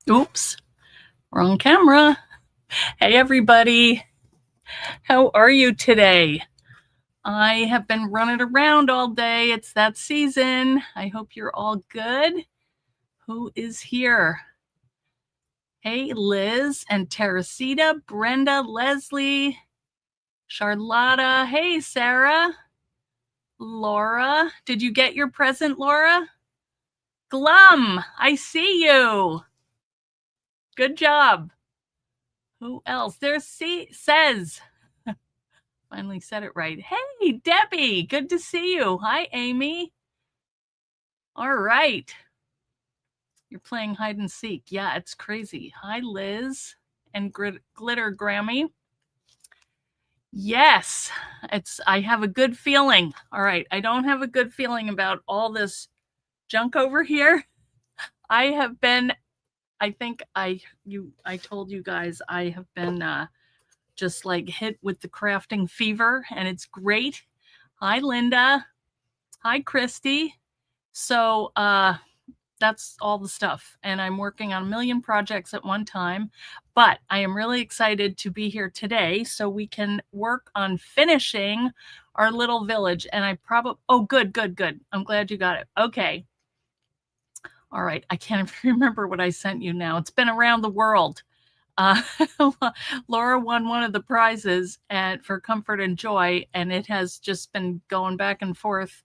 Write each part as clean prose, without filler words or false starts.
Oops, wrong camera. Hey, everybody. How are you today? I have been running around all day. It's that season. I hope you're all good. Who is here? Hey, Liz and Teresita, Brenda, Leslie, Charlotta. Hey, Sarah. Laura. Did you get your present, Laura? Glum, I see you. Good job. Who else? There's says. Finally said it right. Hey, Debbie, good to see you. Hi, Amy. All right. You're playing hide and seek. Yeah, it's crazy. Hi, Liz and Glitter Grammy. Yes, I have a good feeling. All right, I don't have a good feeling about all this junk over here. I have been, I think I told you guys I have been just like hit with the crafting fever, and it's great. Hi, Linda. Hi, Christy. So that's all the stuff. And I'm working on a million projects at one time. But I am really excited to be here today so we can work on finishing our little village. And I probably, oh, good. I'm glad you got it. Okay. All right. I can't remember what I sent you now. It's been around the world. Laura won one of the prizes for Comfort and Joy, and it has just been going back and forth.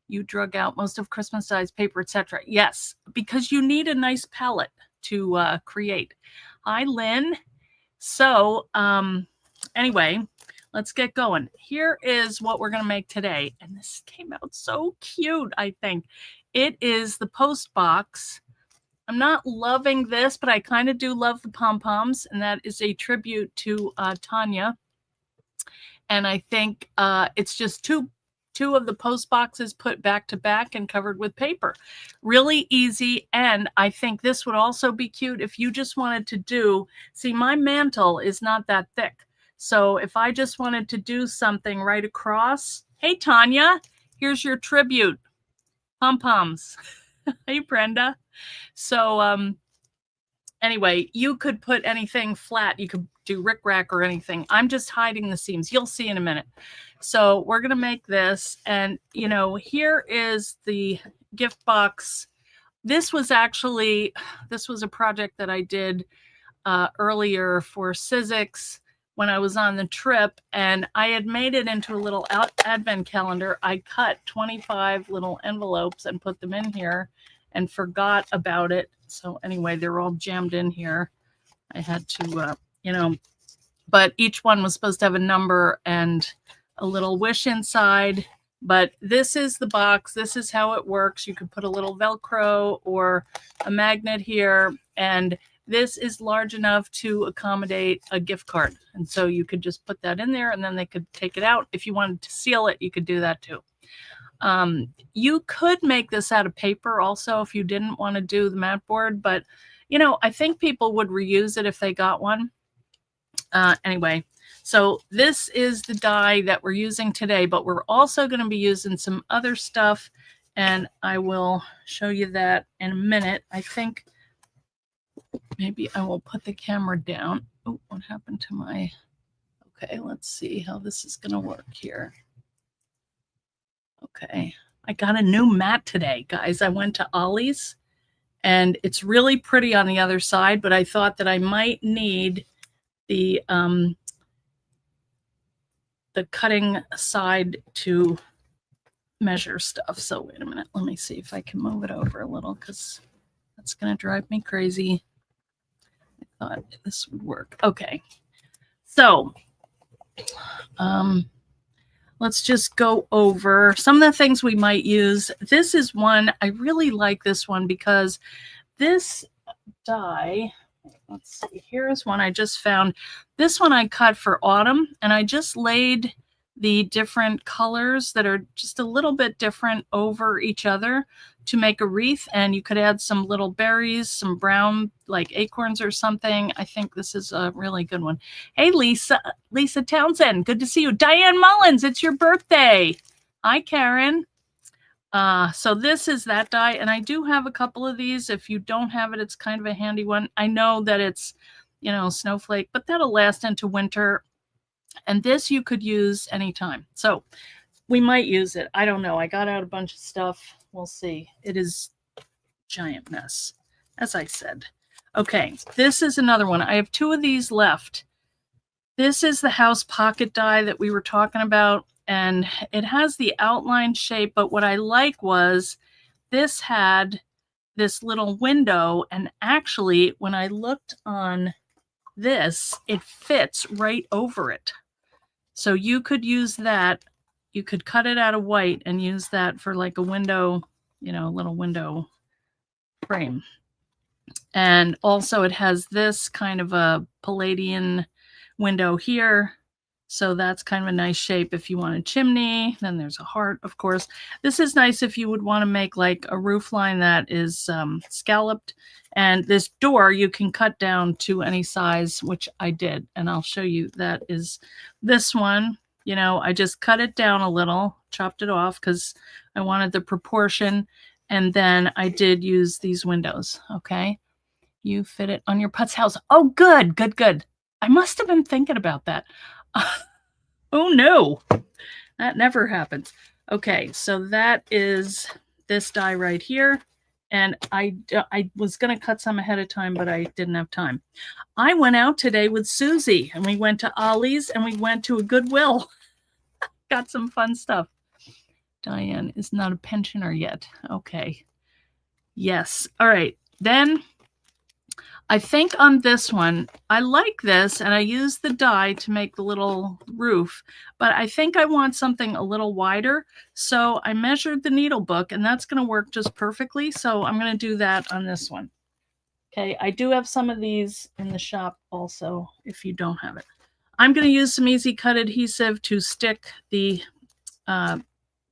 You drug out most of Christmas size paper, etc. Yes, because you need a nice palette to create. Hi, Lynn. So anyway, let's get going. Here is what we're going to make today. And this came out so cute, I think. It is the post box. I'm not loving this, but I kind of do love the pom-poms, and that is a tribute to Tanya. And I think it's just two of the post boxes put back to back and covered with paper. Really easy. And I think this would also be cute if you just wanted to do, see, my mantle is not that thick. So if I just wanted to do something right across, hey, Tanya, here's your tribute. Pom-poms. Hey, Brenda. So anyway, you could put anything flat. You could do rickrack or anything. I'm just hiding the seams. You'll see in a minute. So we're going to make this. And, you know, here is the gift box. This was a project that I did earlier for Sizzix when I was on the trip. And I had made it into a little advent calendar. I cut 25 little envelopes and put them in here and forgot about it. So anyway, they're all jammed in here. I had to, but each one was supposed to have a number and a little wish inside. But this is the box. This is how it works. You could put a little Velcro or a magnet here. And this is large enough to accommodate a gift card. And so you could just put that in there and then they could take it out. If you wanted to seal it, you could do that too. You could make this out of paper also if you didn't want to do the matboard, but I think people would reuse it if they got one. Anyway, so this is the die that we're using today, but we're also going to be using some other stuff, and I will show you that in a minute. I think maybe I will put the camera down. Oh, what happened to my... Okay, let's see how this is going to work here. Okay, I got a new mat today, guys. I went to Ollie's, and it's really pretty on the other side, but I thought that I might need the cutting side to measure stuff. So wait a minute. Let me see if I can move it over a little because that's going to drive me crazy. I thought this would work. Okay, so let's just go over some of the things we might use. This is one, I really like this one because this die, let's see, here's one I just found. This one I cut for autumn, and I just laid the different colors that are just a little bit different over each other to make a wreath. And you could add some little berries, some brown like acorns or something. I think this is a really good one. Hey, Lisa Townsend, good to see you. Diane Mullins, it's your birthday. Hi, Karen. So this is that die, and I do have a couple of these. If you don't have it, it's kind of a handy one. I know that it's, you know, snowflake, but that'll last into winter. And this you could use anytime. So we might use it. I don't know. I got out a bunch of stuff. We'll see. It is a giant mess, as I said. Okay, this is another one. I have 2 of these left. This is the house pocket die that we were talking about, and it has the outline shape, but what I like was this had this little window, and actually when I looked on this, it fits right over it. So you could use that. You could cut it out of white and use that for like a window, you know, little window frame. And also it has this kind of a Palladian window here. So that's kind of a nice shape if you want a chimney. Then there's a heart, of course. This is nice if you would want to make like a roof line that is scalloped. And this door you can cut down to any size, which I did. And I'll show you that is this one. You know, I just cut it down a little, chopped it off because I wanted the proportion. And then I did use these windows, okay? You fit it on your put's house. Oh, good, good, good. I must have been thinking about that. Oh, no. That never happens. Okay, so that is this die right here. And I was going to cut some ahead of time, but I didn't have time. I went out today with Susie, and we went to Ollie's, and we went to a Goodwill. Got some fun stuff. Diane is not a pensioner yet. Okay. Yes. All right. Then I think on this one, I like this, and I use the die to make the little roof, but I think I want something a little wider. So I measured the needle book, and that's going to work just perfectly. So I'm going to do that on this one. Okay, I do have some of these in the shop also, if you don't have it. I'm going to use some Easy Cut adhesive to stick the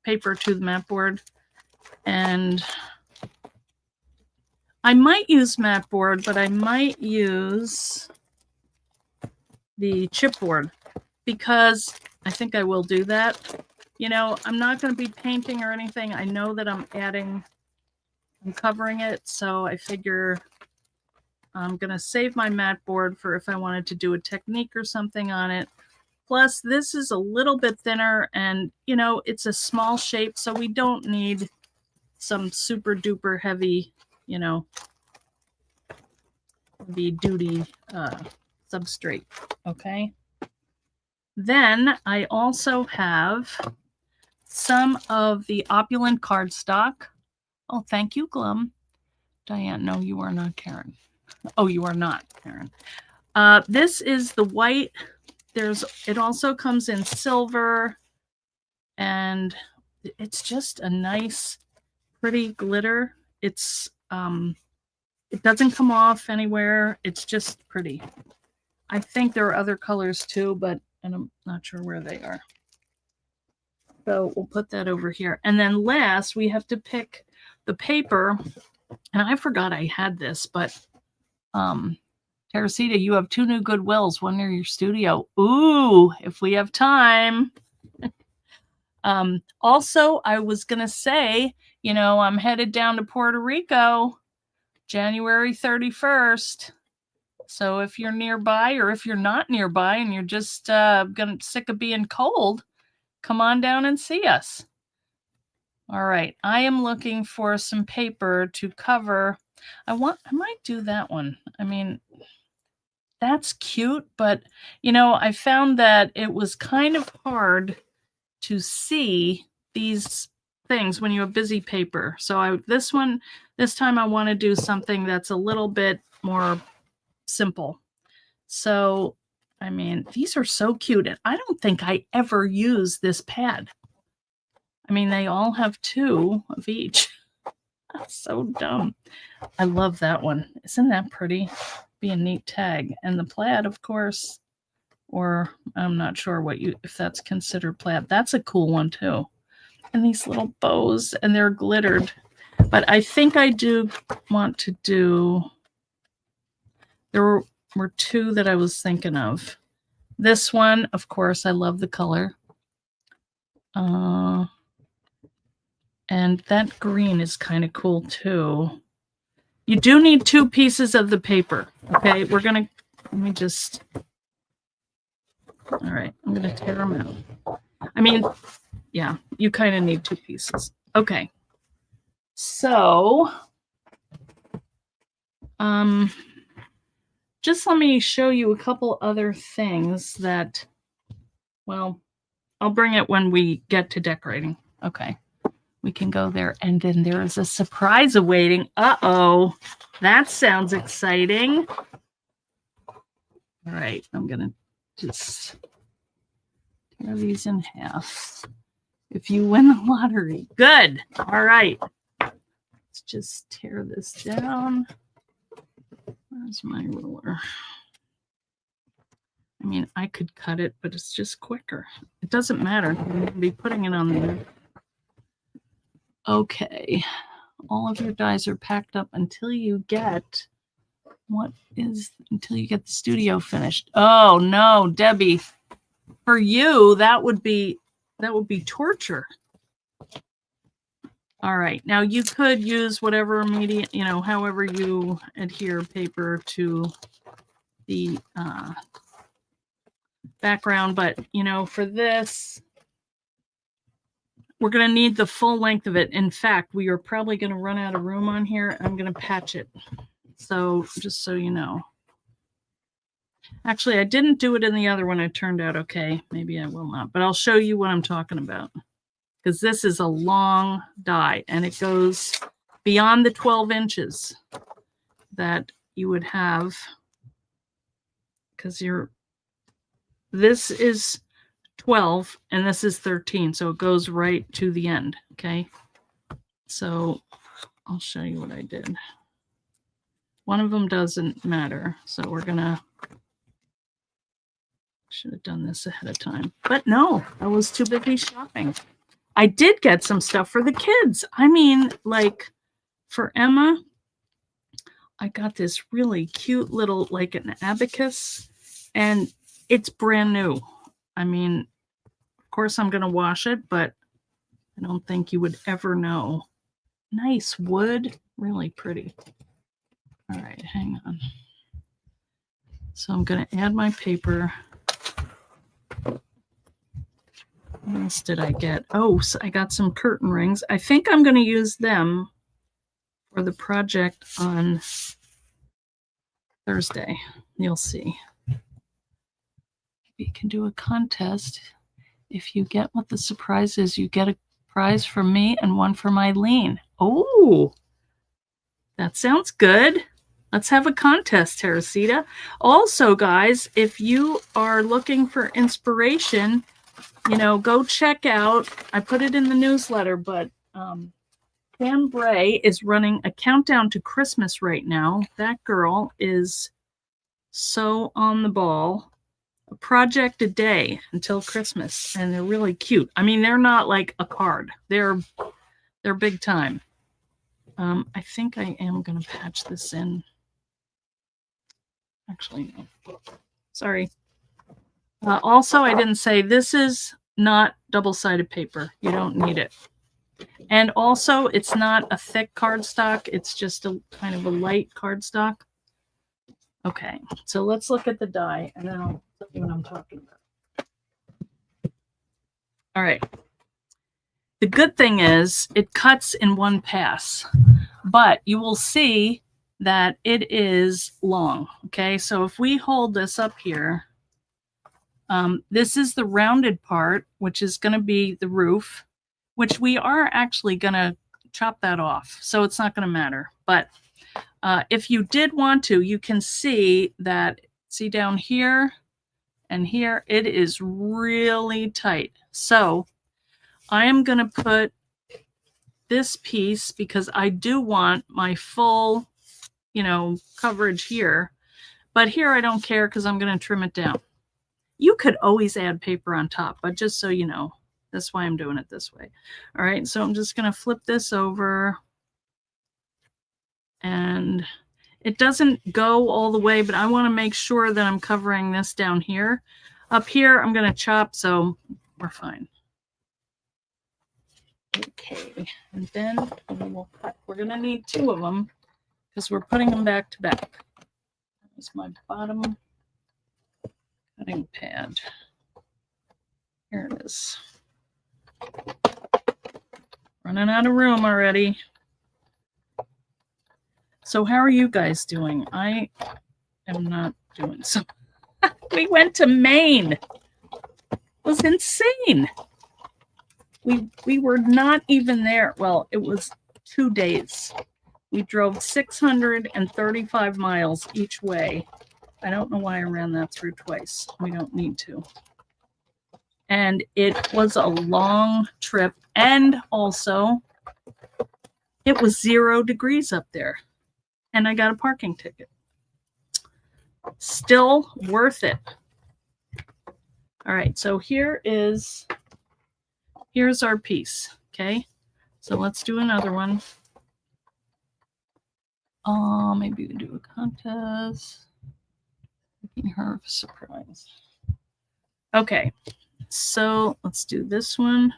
paper to the mat board, and I might use mat board, but I might use the chipboard because I think I will do that. You know, I'm not going to be painting or anything. I know that I'm covering it, so I figure I'm going to save my mat board for if I wanted to do a technique or something on it. Plus, this is a little bit thinner, and, you know, it's a small shape, so we don't need some super duper heavy, you know, the duty substrate. Okay. Then I also have some of the Opulent cardstock. Oh, thank you, Glum. Diane, no, you are not Karen. Oh, you are not Karen. This is the white. It also comes in silver, and it's just a nice, pretty glitter. It's it doesn't come off anywhere. It's just pretty. I think there are other colors too, but I'm not sure where they are. So we'll put that over here. And then last, we have to pick the paper. And I forgot I had this, but Teresita, you have 2 new Goodwills, one near your studio. Ooh, if we have time. Also, I was going to say, you know, I'm headed down to Puerto Rico January 31st. So if you're nearby, or if you're not nearby and you're just sick of being cold, come on down and see us. All right, I am looking for some paper to cover. I might do that one. I mean, that's cute, but you know, I found that it was kind of hard to see these things when you have busy paper. So this time I want to do something that's a little bit more simple. So, I mean, these are so cute. And I don't think I ever use this pad. I mean, they all have 2 of each. That's so dumb. I love that one. Isn't that pretty? Be a neat tag. And the plaid, of course, or I'm not sure if that's considered plaid. That's a cool one too. And these little bows, and they're glittered. But I think I do want to do, there were 2 that I was thinking of. This one, of course, I love the color. And that green is kind of cool too. You do need 2 pieces of the paper. Okay, let me just, all right, I'm gonna tear them out. I mean, yeah, you kind of need 2 pieces. Okay. So, just let me show you a couple other things that, well, I'll bring it when we get to decorating. Okay. We can go there. And then there is a surprise awaiting. Uh-oh. That sounds exciting. All right. I'm going to just tear these in half. If you win the lottery. Good. All right. Let's just tear this down. Where's my ruler? I mean, I could cut it, but it's just quicker. It doesn't matter. I'm going to be putting it on there. Okay. All of your dies are packed up until you get until you get the studio finished. Oh no, Debbie. For you, that would be torture. All right. Now you could use whatever media, however you adhere paper to the background, but for this, we're going to need the full length of it. In fact, we are probably going to run out of room on here. I'm going to patch it. So just so you know. Actually, I didn't do it in the other one. It turned out okay. Maybe I will not, but I'll show you what I'm talking about. Because this is a long die and it goes beyond the 12 inches that you would have. Because this is 12 and this is 13, so it goes right to the end. Okay, so I'll show you what I did. One of them doesn't matter, so we're gonna, should have done this ahead of time, but no, I was too busy shopping. I did get some stuff for the kids. I mean, like for Emma, I got this really cute little, like an abacus, and it's brand new. I mean, of course I'm going to wash it, but I don't think you would ever know. Nice wood, really pretty. All right, hang on. So I'm going to add my paper. What else did I get? Oh, so I got some curtain rings. I think I'm going to use them for the project on Thursday. You'll see. Maybe you can do a contest. If you get what the surprise is, you get a prize from me and one from Eileen. Oh, that sounds good. Let's have a contest, Teresita. Also, guys, if you are looking for inspiration, go check out, I put it in the newsletter, but Pam Bray is running a countdown to Christmas right now. That girl is so on the ball. A project a day until Christmas, and they're really cute. I mean, they're not like a card. They're big time. I think I am going to patch this in. Actually, no. Sorry. Also, I didn't say this is not double-sided paper. You don't need it. And also, it's not a thick cardstock. It's just a kind of a light cardstock. Okay, so let's look at the die, and then I'll tell you what I'm talking about. All right. The good thing is it cuts in one pass, but you will see that it is long. Okay, so if we hold this up here, this is the rounded part, which is going to be the roof, which we are actually going to chop that off, so it's not going to matter. But if you did want to, you can see that, see down here and here, it is really tight. So I am going to put this piece, because I do want my full, coverage here. But here I don't care, because I'm going to trim it down. You could always add paper on top, but just so you know, that's why I'm doing it this way. All right, so I'm just going to flip this over. And it doesn't go all the way, but I want to make sure that I'm covering this down here. Up here, I'm going to chop, so we're fine. Okay, and then we'll cut. We're going to need 2 of them because we're putting them back to back. There's my bottom cutting pad. Here it is. Running out of room already. So how are you guys doing? I am not doing so. We went to Maine. It was insane. We were not even there. Well, it was 2 days. We drove 635 miles each way. I don't know why I ran that through twice. We don't need to. And it was a long trip. And also, it was 0 degrees up there. And I got a parking ticket. Still worth it. All right, so here's our piece. Okay, so let's do another one. Maybe we can do a contest. Making her a surprise. Okay, so let's do this one.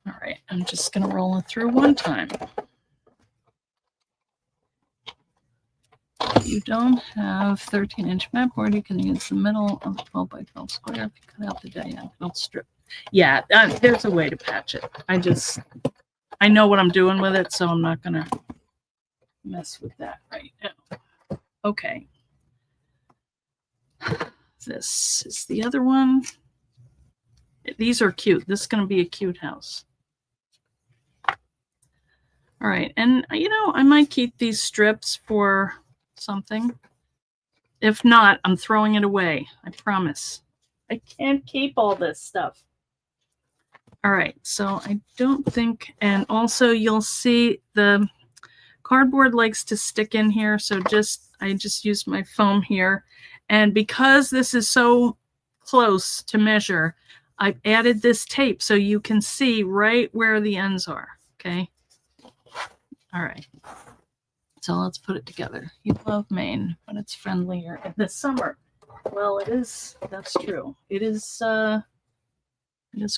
All right, I'm just going to roll it through one time. If you don't have 13-inch matboard, you can use the middle of the 12 by 12 square if you cut out the diagonal strip. Yeah, there's a way to patch it. I know what I'm doing with it, so I'm not going to mess with that right now. Okay. This is the other one. These are cute. This is going to be a cute house. All right, and I might keep these strips for something. If not, I'm throwing it away. I promise. I can't keep all this stuff. All right, so I don't think, and also you'll see the cardboard likes to stick in here, so I just use my foam here. And because this is so close to measure, I've added this tape so you can see right where the ends are, okay? All right, so let's put it together. You love Maine, but it's friendlier in the summer. Well, it is. That's true. It is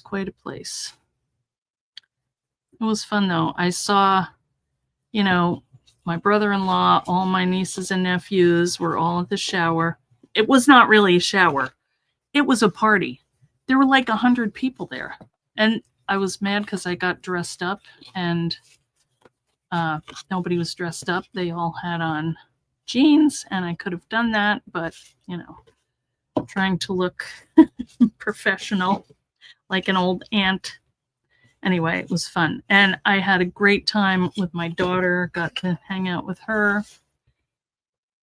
quite a place. It was fun, though. I saw, my brother-in-law, all my nieces and nephews were all at the shower. It was not really a shower. It was a party. There were like 100 people there. And I was mad because I got dressed up and nobody was dressed up. They all had on jeans, and I could have done that, but, trying to look professional, like an old aunt. Anyway, it was fun. And I had a great time with my daughter, got to hang out with her.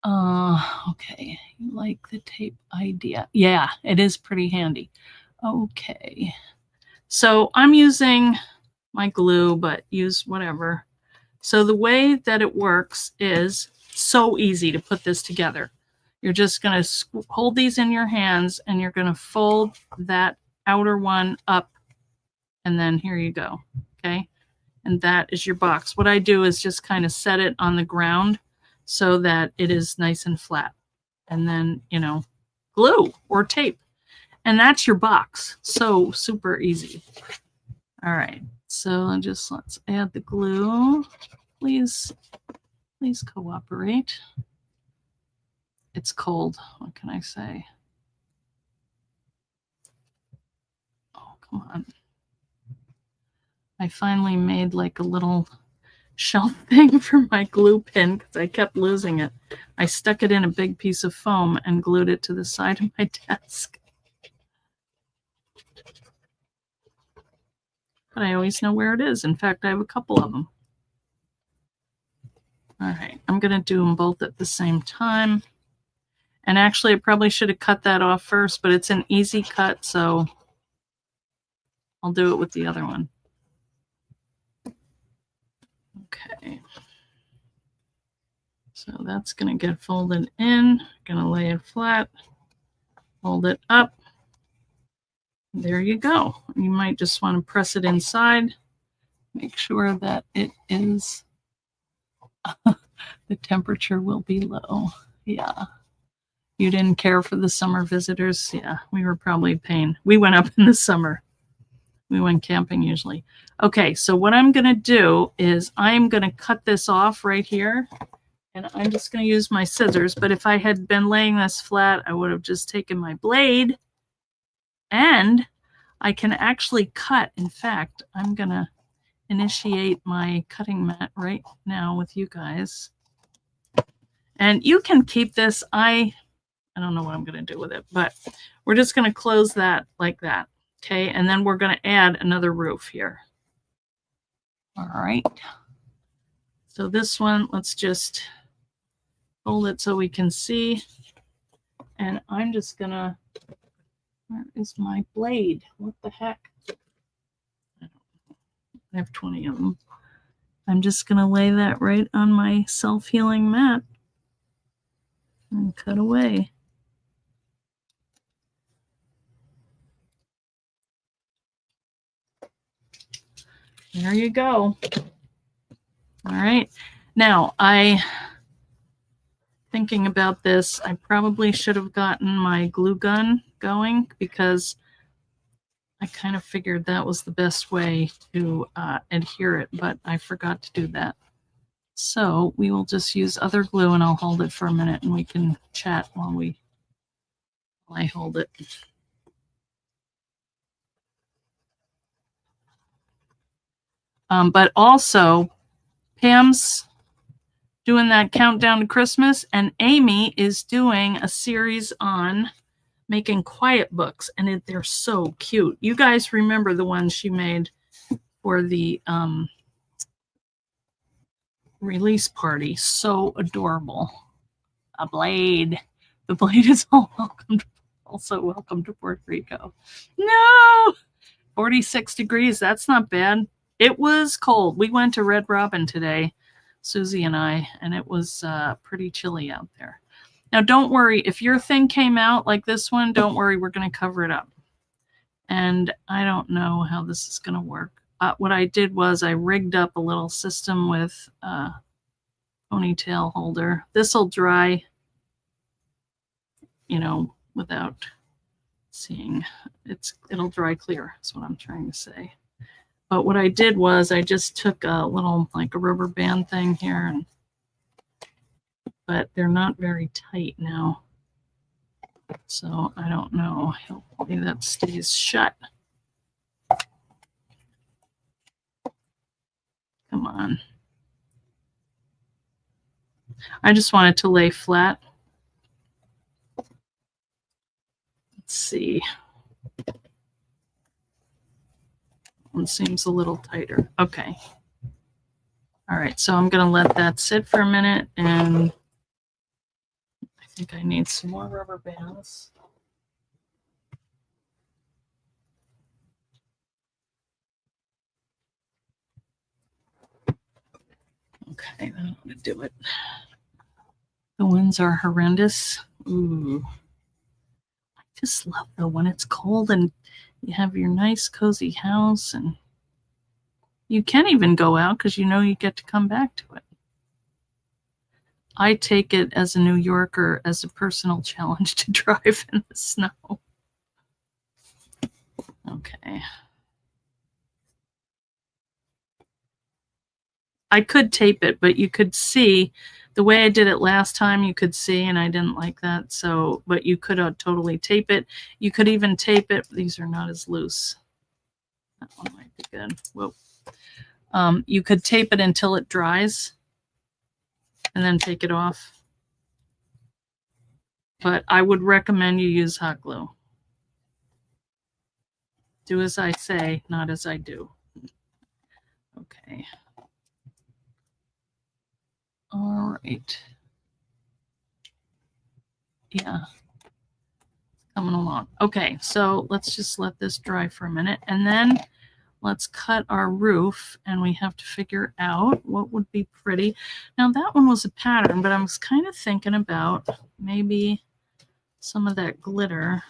Okay, you like the tape idea? Yeah, it is pretty handy. Okay, so I'm using my glue, but use whatever. So the way that it works is so easy to put this together. You're just going to hold these in your hands, and you're going to fold that outer one up, and then here you go, okay? And that is your box. What I do is just kind of set it on the ground so that it is nice and flat. And then, glue or tape. And that's your box. So super easy. All right, so let's add the glue. Please cooperate. It's cold. What can I say? Oh, come on. I finally made like a little shelf thing for my glue pin because I kept losing it. I stuck it in a big piece of foam and glued it to the side of my desk. But I always know where it is. In fact, I have a couple of them. All right, I'm going to do them both at the same time. And actually, I probably should have cut that off first, but it's an easy cut, so I'll do it with the other one. Okay. So that's going to get folded in. Going to lay it flat, hold it up. There you go. You might just want to press it inside. Make sure that it is, the temperature will be low. Yeah. You didn't care for the summer visitors? Yeah, we were probably a pain. We went up in the summer. We went camping usually. Okay, so what I'm going to do is I'm going to cut this off right here. And I'm just going to use my scissors. But if I had been laying this flat, I would have just taken my blade. And I can actually cut. In fact, I'm going to initiate my cutting mat right now with you guys. And you can keep this. I don't know what I'm going to do with it, but we're just going to close that like that. Okay, and then we're going to add another roof here. All right. So this one, let's just hold it so we can see. And I'm just going to, where is my blade? What the heck? I have 20 of them. I'm just going to lay that right on my self-healing mat and cut away. There you go. All right. Now, thinking about this, I probably should have gotten my glue gun going because I kind of figured that was the best way to adhere it, but I forgot to do that. So we will just use other glue and I'll hold it for a minute and we can chat while I hold it. But also, Pam's doing that countdown to Christmas, and Amy is doing a series on making quiet books, and they're so cute. You guys remember the ones she made for the release party? So adorable. A blade. The blade is also welcome to Puerto Rico. No! 46 degrees. That's not bad. It was cold. We went to Red Robin today, Susie and I, and it was pretty chilly out there. Now, don't worry. If your thing came out like this one, don't worry. We're going to cover it up. And I don't know how this is going to work. What I did was I rigged up a little system with a ponytail holder. This will dry, you know, without seeing. It'll dry clear, is what I'm trying to say. But what I did was I just took a little, like a rubber band thing here, but they're not very tight now. So I don't know. Hopefully that stays shut. Come on. I just want it to lay flat. Let's see. One seems a little tighter. Okay. All right, so I'm going to let that sit for a minute, and I think I need some more rubber bands. Okay, that ought to do it. The winds are horrendous. Ooh. I just love though when it's cold and you have your nice cozy house and you can even go out because you know you get to come back to it. I take it as a New Yorker as a personal challenge to drive in the snow. Okay. I could tape it, but you could see the way I did it last time, you could see, and I didn't like that. So, but you could totally tape it. You could even tape it. These are not as loose. That one might be good. Whoa. You could tape it until it dries and then take it off. But I would recommend you use hot glue. Do as I say, not as I do. Okay. All right. Yeah. Coming along. Okay, so let's just let this dry for a minute. And then let's cut our roof. And we have to figure out what would be pretty. Now, that one was a pattern, but I was kind of thinking about maybe some of that glitter.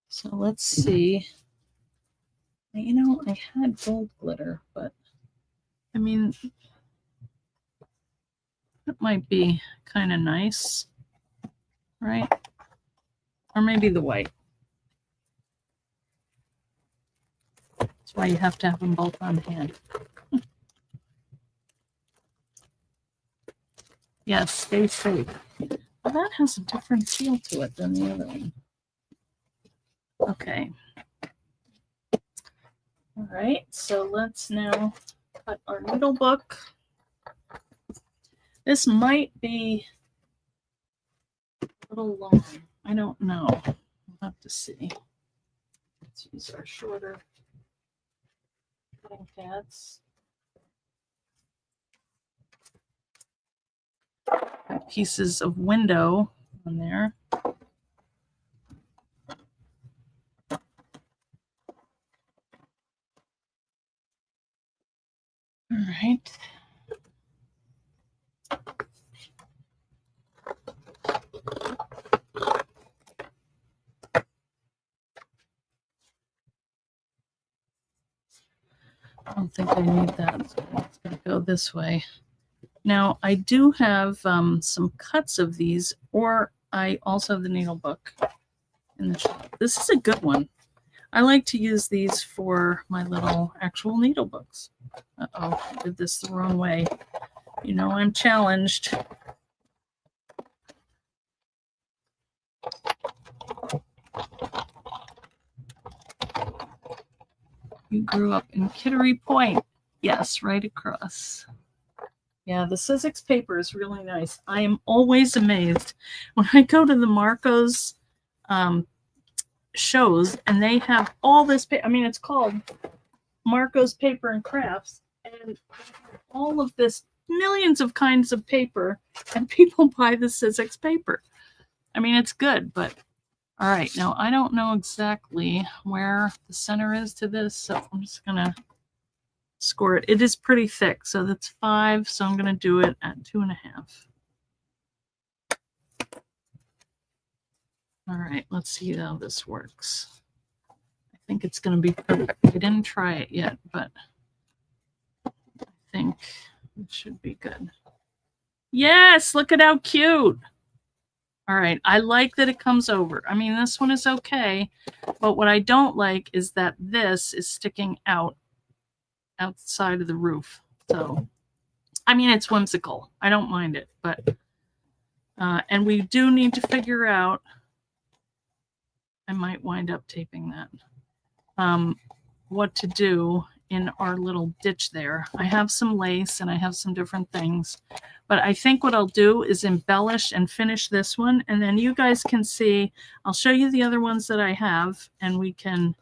So let's see. You know, I had gold glitter, but I mean, that might be kind of nice. right? Or maybe the white. That's why you have to have them both on hand. Yes, stay safe. Well, that has a different feel to it than the other one. Okay. All right, so let's now cut our needle book. This might be a little long. I don't know. We'll have to see. Let's use our shorter cutting pads. Got pieces of window on there. All right. I don't think I need that. So it's going to go this way. Now, I do have some cuts of these, or I also have the needle book in the shop. This is a good one. I like to use these for my little actual needle books. Uh-oh, I did this the wrong way. You know I'm challenged. You grew up in Kittery Point. Yes, right across. Yeah, the Sizzix paper is really nice. I am always amazed when I go to the Marco's shows and they have all this paper. I mean, it's called Marco's Paper and Crafts, and all of this, millions of kinds of paper, and people buy the Sizzix paper. I mean, it's good, but all right. Now, I don't know exactly where the center is to this, so I'm just going to score it. It is pretty thick, so that's 5, so I'm going to do it at 2.5. All right, let's see how this works. I think it's going to be perfect. I didn't try it yet, but I think it should be good. Yes, look at how cute. All right, I like that it comes over. I mean, this one is okay, but what I don't like is that this is sticking out outside of the roof. So, I mean, it's whimsical. I don't mind it, but, and we do need to figure out, I might wind up taping that, what to do in our little ditch there. I have some lace and I have some different things, but I think what I'll do is embellish and finish this one, and then you guys can see, I'll show you the other ones that I have, and we can,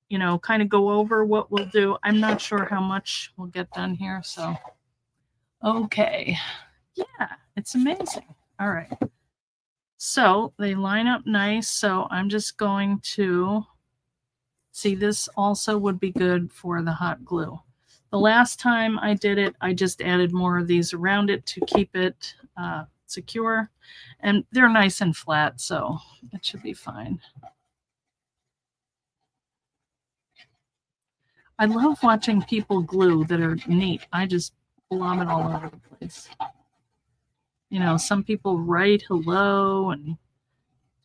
you know, kind of go over what we'll do. I'm not sure how much we'll get done here, so. Okay. Yeah, it's amazing. All right. So they line up nice, so I'm just going to, see, this also would be good for the hot glue. The last time I did it, I just added more of these around it to keep it secure. And they're nice and flat, so it should be fine. I love watching people glue that are neat. I just blob it all over the place. You know, some people write hello and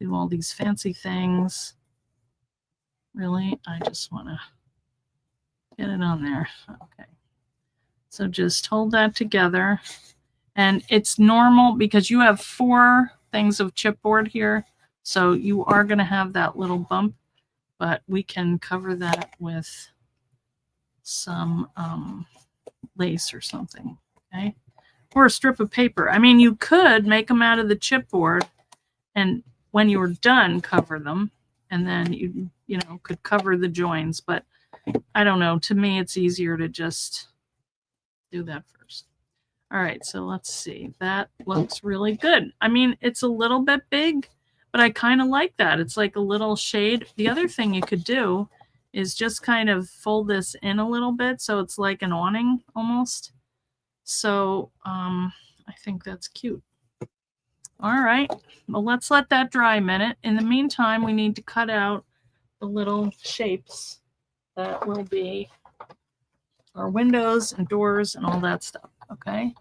do all these fancy things. Really, I just want to get it on there. Okay. So just hold that together. And it's normal because you have 4 things of chipboard here. So you are going to have that little bump, but we can cover that with some lace or something. Okay. Or a strip of paper. I mean, you could make them out of the chipboard and when you're done, cover them. And then you know, could cover the joins, but I don't know. To me, it's easier to just do that first. All right, so let's see. That looks really good. I mean, it's a little bit big, but I kind of like that. It's like a little shade. The other thing you could do is just kind of fold this in a little bit so it's like an awning almost. So I think that's cute. All right, well, let's let that dry a minute. In the meantime, we need to cut out the little shapes that will be our windows and doors and all that stuff. Okay.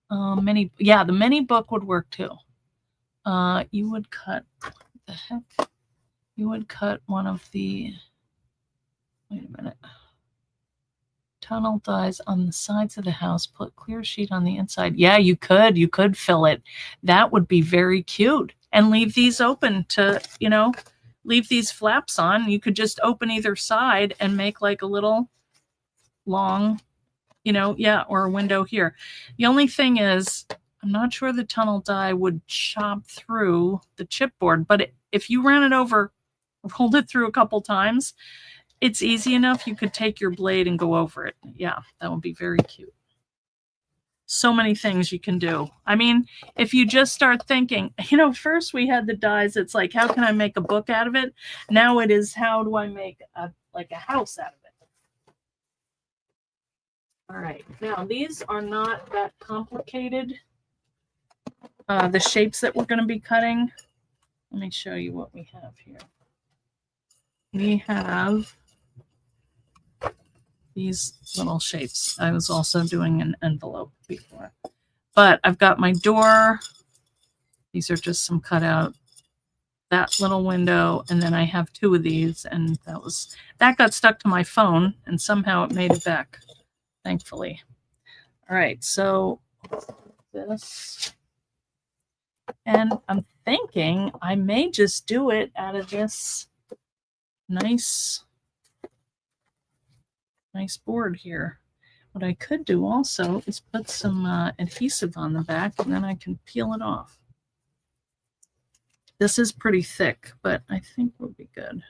The mini book would work too. you would cut, what the heck? You would cut one of the, wait a minute, tunnel dies on the sides of the house, put clear sheet on the inside. Yeah, you could fill it. That would be very cute. And leave these open to, you know, leave these flaps on. You could just open either side and make like a little long, you know, yeah, or a window here. The only thing is, I'm not sure the tunnel die would chop through the chipboard, but if you ran it over, rolled it through a couple times, it's easy enough. You could take your blade and go over it. Yeah, that would be very cute. So many things you can do. I mean, if you just start thinking, you know, first we had the dies. It's like, how can I make a book out of it? Now it is, how do I make like a house out of it? All right. Now, these are not that complicated. The shapes that we're going to be cutting. Let me show you what we have here. We have these little shapes. I was also doing an envelope before. But I've got my door. These are just some cutout. That little window, and then I have two of these, and that got stuck to my phone, and somehow it made it back, thankfully. All right, so this, and I'm thinking I may just do it out of this nice board here. What I could do also is put some adhesive on the back, and then I can peel it off. This is pretty thick, but I think will be good.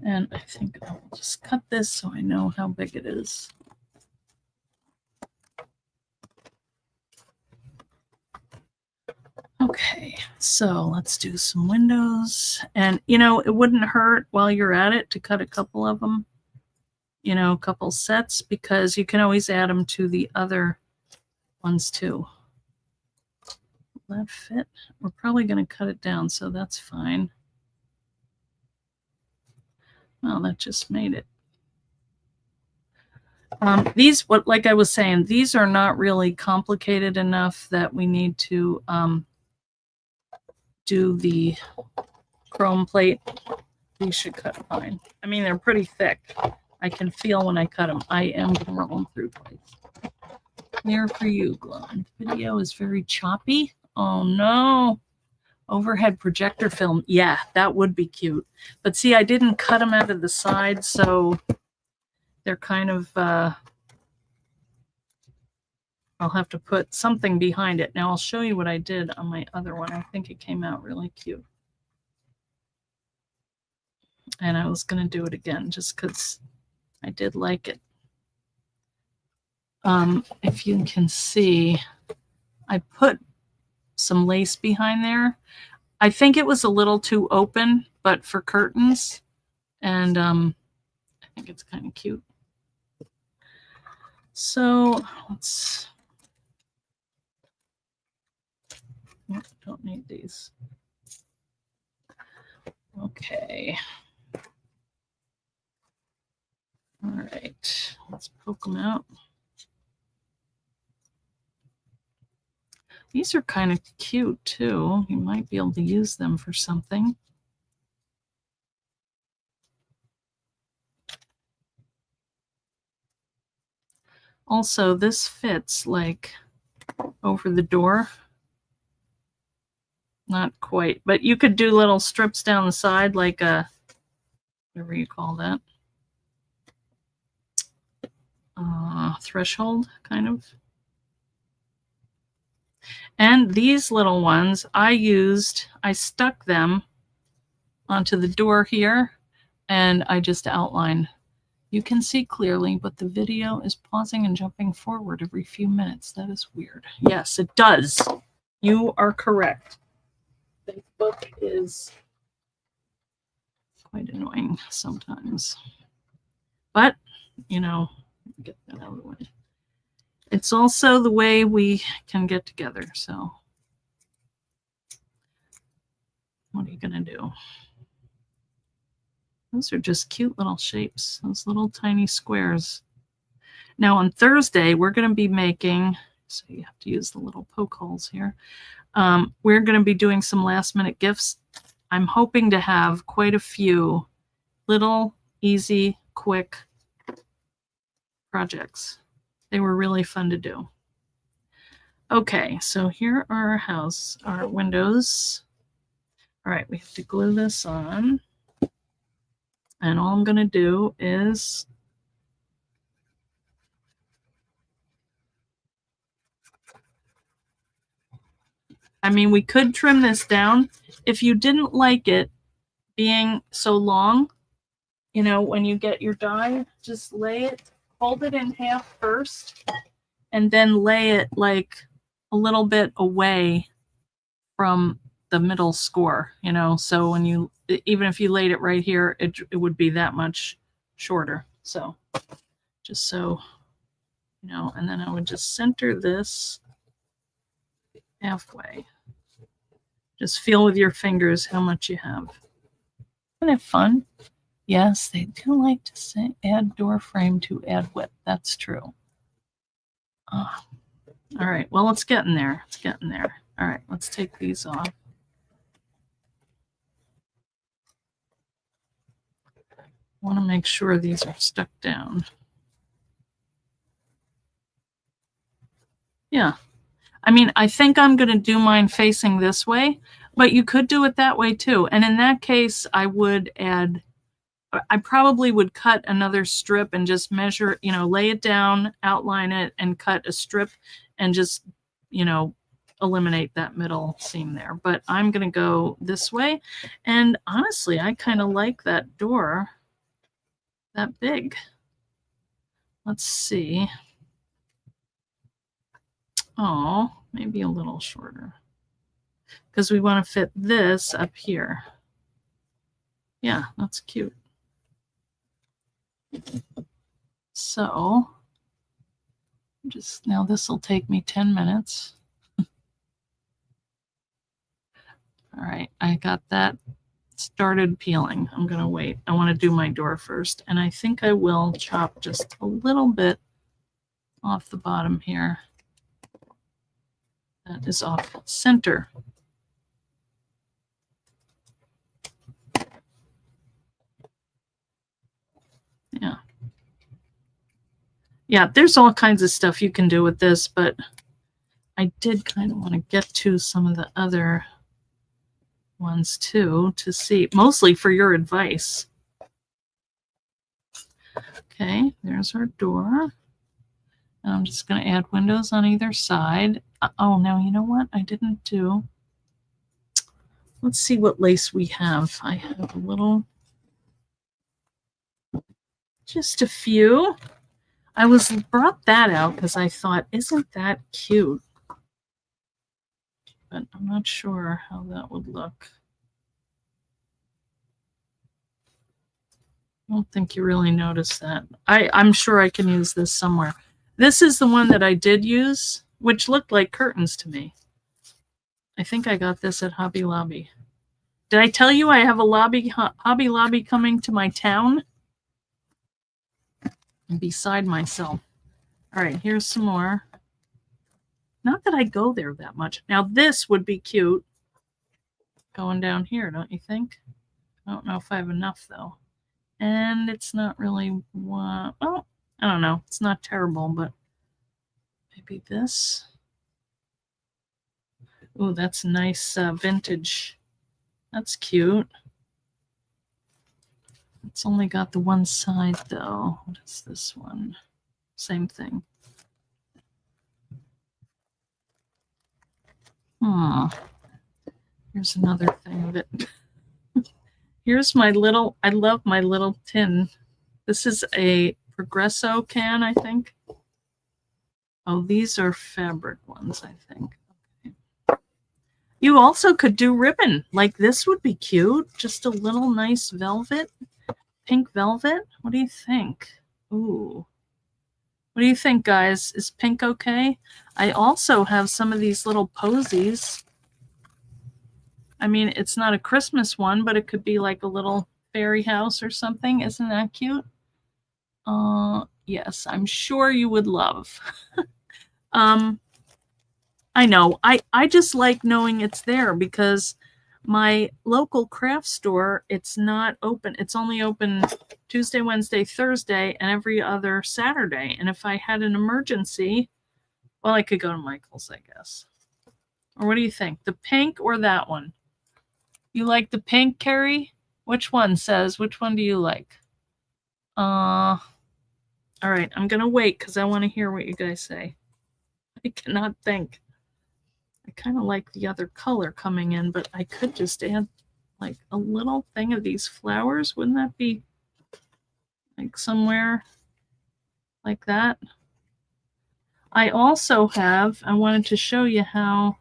And I think I'll just cut this so I know how big it is. Okay, so let's do some windows. And, you know, it wouldn't hurt while you're at it to cut a couple of them, you know, a couple sets, because you can always add them to the other ones too. Will that fit? We're probably going to cut it down, so that's fine. Well, that just made it. These, like I was saying, these are not really complicated enough that we need to do the chrome plate. These should cut fine. I mean, they're pretty thick. I can feel when I cut them. I am going to roll them through twice. There for you, Glenn. Video is very choppy. Oh, no. Overhead projector film. Yeah, that would be cute. But see, I didn't cut them out of the side, so they're kind of, I'll have to put something behind it. Now, I'll show you what I did on my other one. I think it came out really cute. And I was going to do it again just because I did like it. If you can see, I put some lace behind there. I think it was a little too open, but for curtains. And I think it's kind of cute. So let's, don't need these. Okay. All right, let's poke them out. These are kind of cute too. You might be able to use them for something. Also, this fits like over the door. Not quite, but you could do little strips down the side, like a, whatever you call that, threshold, kind of. And these little ones, I stuck them onto the door here, and I just outlined. You can see clearly, but the video is pausing and jumping forward every few minutes. That is weird. Yes, it does. You are correct. Facebook is quite annoying sometimes. But, you know, get that out of the way. It's also the way we can get together, so what are you going to do? Those are just cute little shapes, those little tiny squares. Now on Thursday, we're going to be making So you have to use the little poke holes here. We're going to be doing some last minute gifts. I'm hoping to have quite a few little, easy, quick projects. They were really fun to do. Okay, so here are our windows. All right, we have to glue this on. And all I'm going to do is we could trim this down. If you didn't like it being so long, when you get your die, just hold it in half first, and then lay it like a little bit away from the middle score, so when even if you laid it right here, it would be that much shorter. So just so, and then I would just center this halfway. Just feel with your fingers how much you have. Isn't it fun? Yes, they do like to say add door frame to add width. That's true. All right, well, it's getting there. It's getting there. All right, let's take these off. I want to make sure these are stuck down. Yeah. I think I'm going to do mine facing this way, but you could do it that way too. And in that case, I probably would cut another strip and just measure, lay it down, outline it, and cut a strip and just, eliminate that middle seam there. But I'm going to go this way. And honestly, I kind of like that door that big. Let's see. Oh, maybe a little shorter, because we want to fit this up here. Yeah, that's cute. So now this will take me 10 minutes. All right, I got that started peeling. I'm going to wait. I want to do my door first, and I think I will chop just a little bit off the bottom here. That is off center. Yeah. Yeah, there's all kinds of stuff you can do with this, but I did kind of want to get to some of the other ones too, to see, mostly for your advice. Okay, there's our door. And I'm just going to add windows on either side. Oh, now you know what I didn't do? Let's see what lace we have. I have a little, just a few. I brought that out because I thought, isn't that cute? But I'm not sure how that would look. I don't think you really noticed that. I'm sure I can use this somewhere. This is the one that I did use, which looked like curtains to me. I think I got this at Hobby Lobby. Did I tell you I have a Hobby Lobby coming to my town? I'm beside myself. All right, here's some more. Not that I go there that much. Now this would be cute going down here, don't you think? I don't know if I have enough though. And it's not really, well, I don't know. It's not terrible, but maybe this. Oh, that's nice vintage. That's cute. It's only got the one side though. What is this one? Same thing. Here's another thing of it. Here's my little, I love my little tin. This is a Progresso can, I think. Oh, these are fabric ones, I think. Okay. You also could do ribbon. Like this would be cute. Just a little nice velvet. Pink velvet. What do you think? Ooh. What do you think, guys? Is pink okay? I also have some of these little posies. I mean, it's not a Christmas one, but it could be like a little fairy house or something. Isn't that cute? Yes, I'm sure you would love. I know. I just like knowing it's there because my local craft store, it's not open. It's only open Tuesday, Wednesday, Thursday, and every other Saturday. And if I had an emergency, well, I could go to Michael's, I guess. Or what do you think? The pink or that one? You like the pink, Carrie? Which one says? Which one do you like? All right. I'm going to wait because I want to hear what you guys say. I cannot think. I kind of like the other color coming in, but I could just add like a little thing of these flowers. Wouldn't that be like somewhere like that? I also have, I wanted to show you how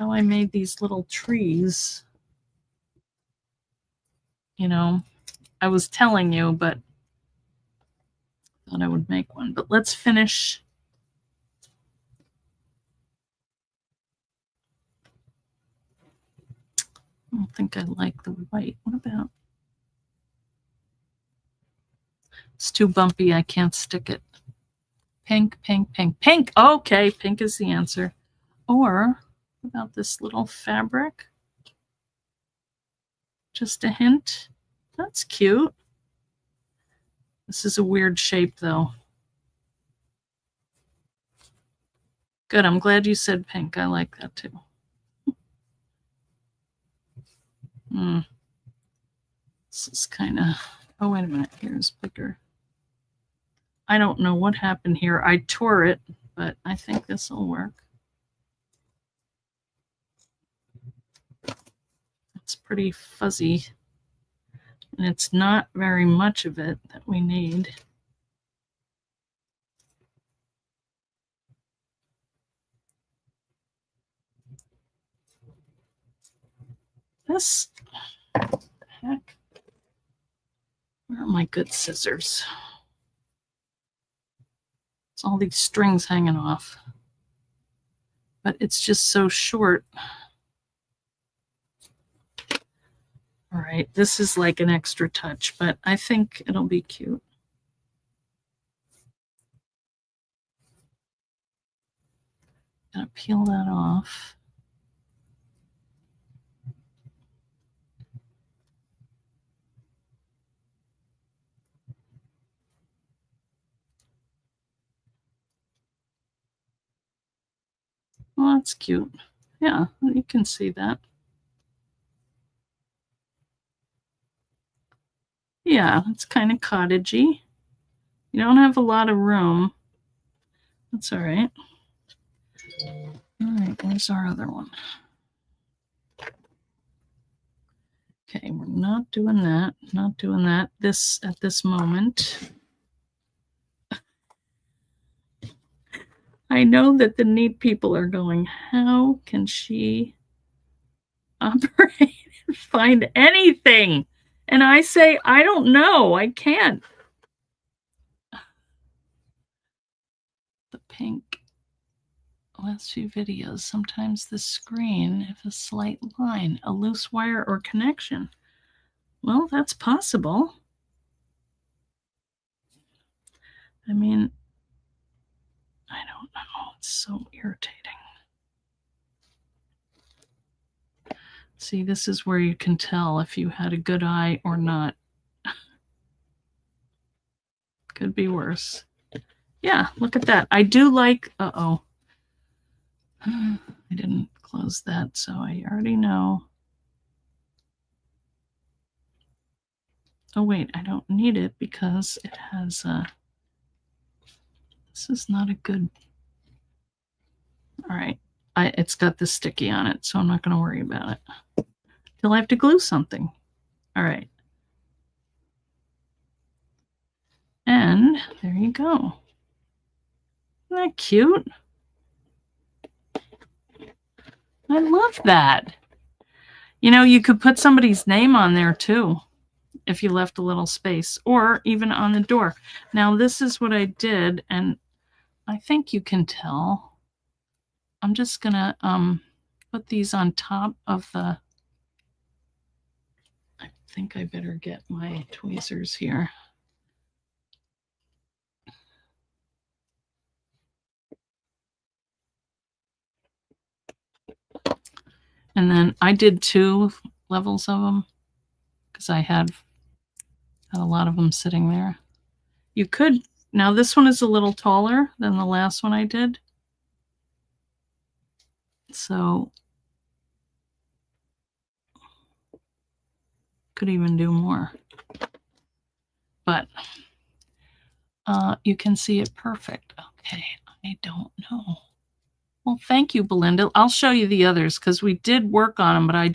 I made these little trees. You know, I was telling you, but thought I would make one. But let's finish. I don't think I like the white. What about? It's too bumpy. I can't stick it. Pink, pink, pink, pink. Okay, pink is the answer. Or what about this little fabric? Just a hint. That's cute. This is a weird shape, though. Good. I'm glad you said pink. I like that, too. This is kind of... Oh, wait a minute. Here's bigger. I don't know what happened here. I tore it, but I think this will work. It's pretty fuzzy, and it's not very much of it that we need. This, heck, where are my good scissors? It's all these strings hanging off, but it's just so short. All right, this is like an extra touch, but I think it'll be cute. Gotta peel that off. Well, that's cute. Yeah, you can see that. Yeah, it's kind of cottagey. You don't have a lot of room. That's all right. All right, where's our other one? Okay, we're not doing that. Not doing that this at this moment. I know that the neat people are going, how can she operate and find anything? And I say, I don't know. I can't. The pink. Last few videos, sometimes the screen has a slight line, a loose wire or connection. Well, that's possible. I mean, I don't know. It's so irritating. See, this is where you can tell if you had a good eye or not. Could be worse. Yeah, look at that. I do like, uh-oh. I didn't close that, so I already know. Oh, wait, I don't need it because it has a... This is not a good... All right, it's got the sticky on it, so I'm not going to worry about it. Till I have to glue something. All right. And there you go. Isn't that cute? I love that. You know, you could put somebody's name on there too, if you left a little space, or even on the door. Now, this is what I did, and I think you can tell. I'm just gonna put these on top of the... I think I better get my tweezers here. And then I did 2 levels of them because I had a lot of them sitting there. You could, now this one is a little taller than the last one I did. So could even do more. But you can see it perfect. Okay, I don't know. Well, thank you, Belinda. I'll show you the others because we did work on them, but I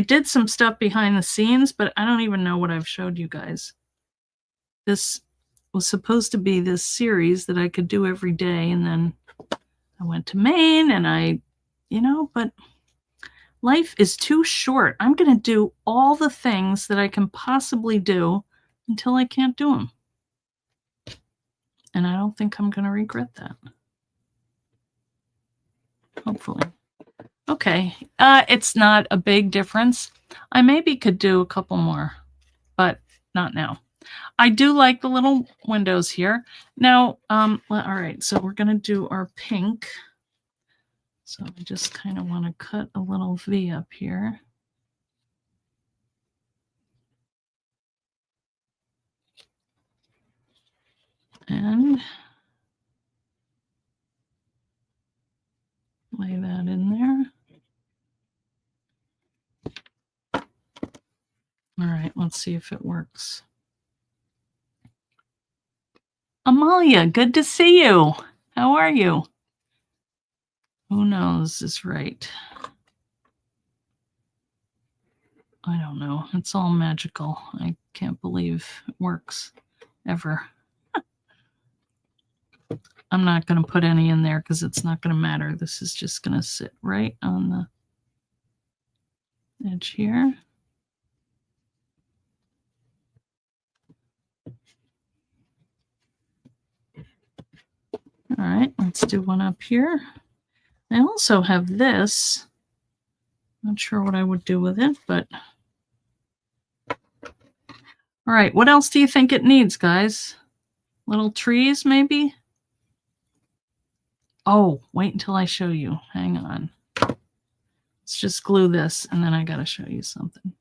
did some stuff behind the scenes, but I don't even know what I've showed you guys. This was supposed to be this series that I could do every day, and then I went to Maine and but life is too short. I'm going to do all the things that I can possibly do until I can't do them. And I don't think I'm going to regret that. Hopefully. Okay. It's not a big difference. I maybe could do a couple more, but not now. I do like the little windows here. Now, all right, so we're going to do our pink. So I just kind of want to cut a little V up here. And lay that in there. All right, let's see if it works. Amalia, good to see you. How are you? Who knows is right. I don't know. It's all magical. I can't believe it works ever. I'm not going to put any in there because it's not going to matter. This is just going to sit right on the edge here. All right, let's do one up here. I also have this. Not sure what I would do with it, but all right, what else do you think it needs, guys? Little trees, maybe? Oh, wait until I show you. Hang on. Let's just glue this, and then I got to show you something.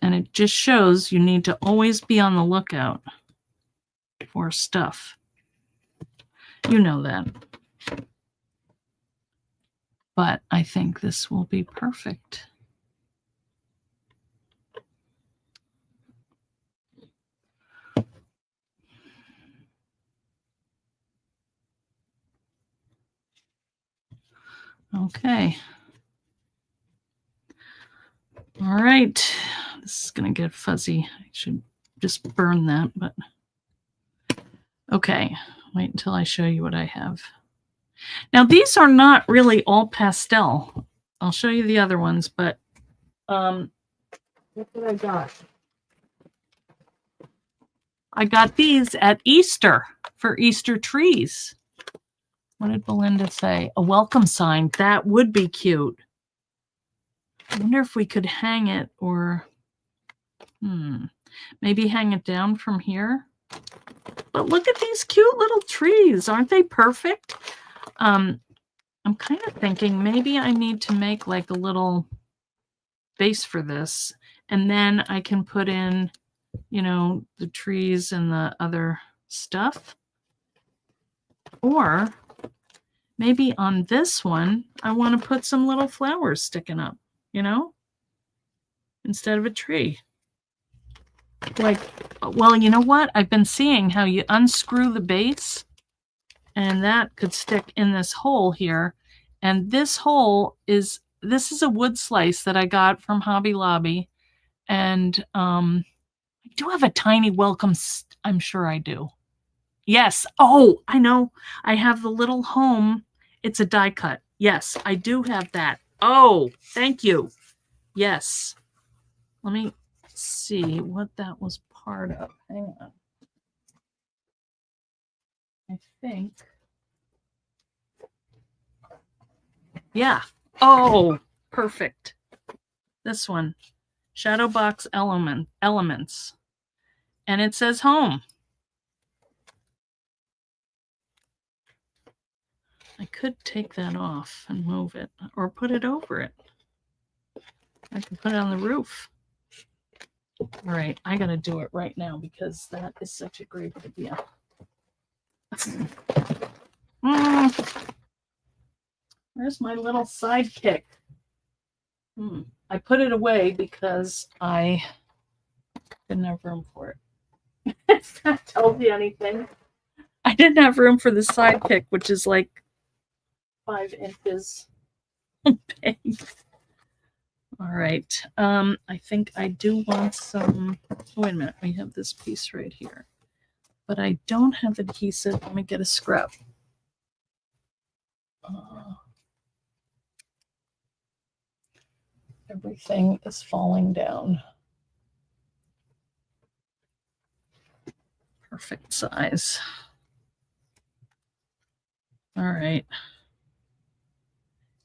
And it just shows you need to always be on the lookout for stuff. You know that. But I think this will be perfect. Okay. All right. This is going to get fuzzy. I should just burn that, but okay. Wait until I show you what I have. Now, these are not really all pastel. I'll show you the other ones, but what did I got? I got these at Easter for Easter trees. What did Belinda say? A welcome sign. That would be cute. I wonder if we could hang it or maybe hang it down from here. But look at these cute little trees. Aren't they perfect? I'm kind of thinking maybe I need to make like a little base for this. And then I can put in, the trees and the other stuff. Or maybe on this one, I want to put some little flowers sticking up, instead of a tree. Like, well, you know what? I've been seeing how you unscrew the base and that could stick in this hole here. And this hole this is a wood slice that I got from Hobby Lobby. And I do have a tiny welcome. I'm sure I do. Yes. Oh, I know. I have the little home. It's a die cut. Yes, I do have that. Oh, thank you. Yes. Let me see what that was part of. Hang on. I think. Yeah. Oh, perfect. This one. Shadow Box Elements. And it says home. I could take that off and move it or put it over it. I can put it on the roof. All right, I gotta do it right now because that is such a great idea. Where's my little sidekick? I put it away because I didn't have room for it. If that tells you anything. I didn't have room for the sidekick, which is like 5 inches big. All right. I think I do want some. Oh, wait a minute. We have this piece right here, but I don't have adhesive. Let me get a scrub. Everything is falling down. Perfect size. All right.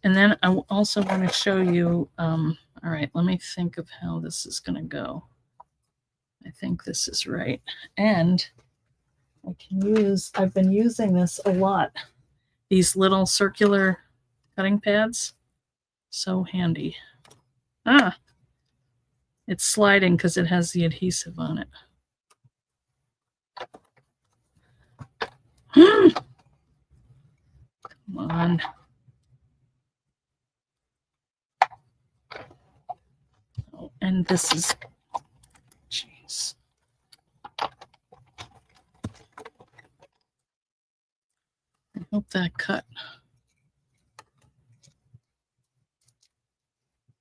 And then I also want to show you, all right, let me think of how this is going to go. I think this is right. And I can use, I've been using this a lot. These little circular cutting pads. So handy. It's sliding because it has the adhesive on it. Come on. Oh, and this is, jeez. I hope that cut.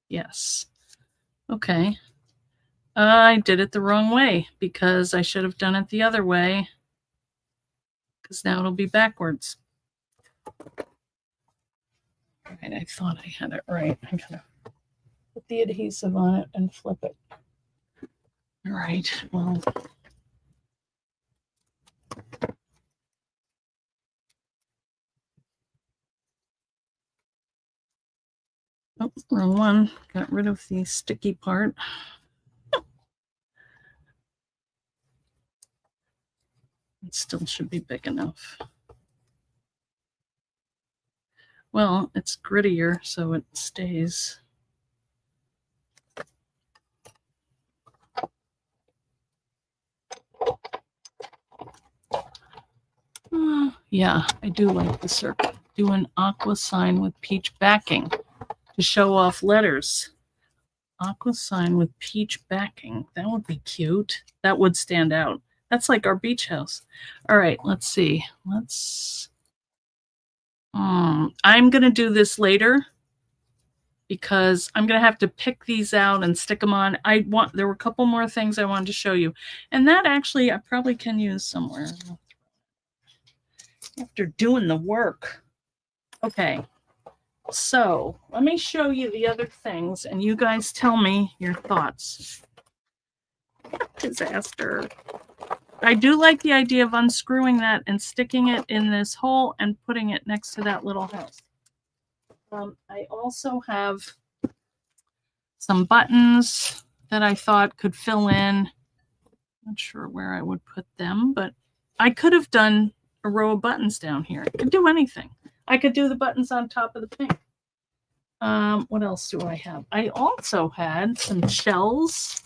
Yes. Okay. I did it the wrong way because I should have done it the other way. Because now it'll be backwards. All right, I thought I had it right. I gotta put the adhesive on it and flip it. All right, well. Oh, wrong one. Got rid of the sticky part. It still should be big enough. Well, it's grittier, so it stays. Yeah, I do like the circle. Do an aqua sign with peach backing to show off letters. Aqua sign with peach backing. That would be cute. That would stand out. That's like our beach house. All right, let's see. I'm going to do this later because I'm going to have to pick these out and stick them on. There were a couple more things I wanted to show you. And that actually I probably can use somewhere after doing the work. Okay. So let me show you the other things and you guys tell me your thoughts. Disaster. I do like the idea of unscrewing that and sticking it in this hole and putting it next to that little house. I also have some buttons that I thought could fill in. Not sure where I would put them, but I could have done a row of buttons down here. I could do anything. I could do the buttons on top of the pink. What else do I have? I also had some shells.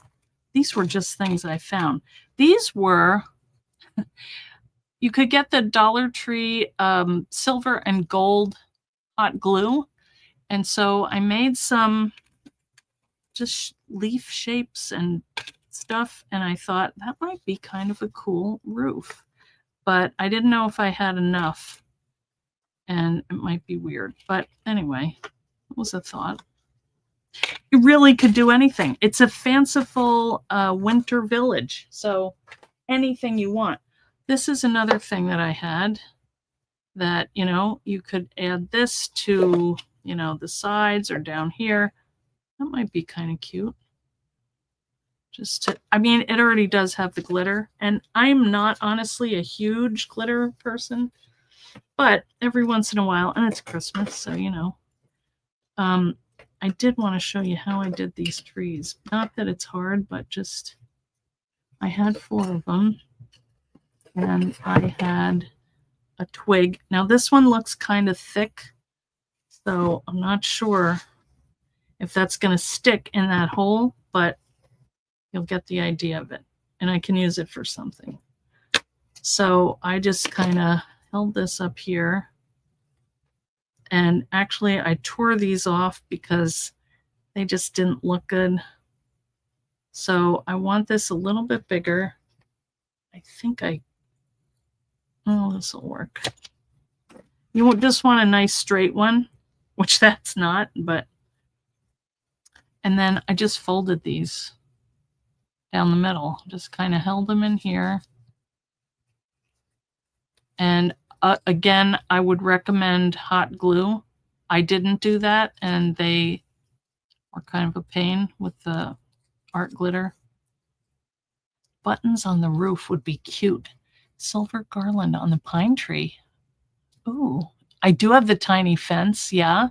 These were just things I found. These were, you could get the Dollar Tree silver and gold hot glue. And so I made some just leaf shapes and stuff. And I thought that might be kind of a cool roof. But I didn't know if I had enough. And it might be weird. But anyway, it was a thought. You really could do anything. It's a fanciful winter village. So anything you want. This is another thing that I had that, you know, you could add this to, you know, the sides or down here. That might be kind of cute. Just to, I mean, it already does have the glitter. And I'm not honestly a huge glitter person. But every once in a while, and it's Christmas, so, you know. I did want to show you how I did these trees. Not that it's hard, but just I had 4 of them. And I had a twig. Now this one looks kind of thick, so I'm not sure if that's going to stick in that hole, but you'll get the idea of it. And I can use it for something. So I just kind of held this up here. And actually I tore these off because they just didn't look good. So I want this a little bit bigger. I think oh, this will work. You just want a nice straight one, which that's not, but. And then I just folded these down the middle, just kind of held them in here. And again, I would recommend hot glue. I didn't do that, and they were kind of a pain with the art glitter. Buttons on the roof would be cute. Silver garland on the pine tree. Ooh, I do have the tiny fence, yeah.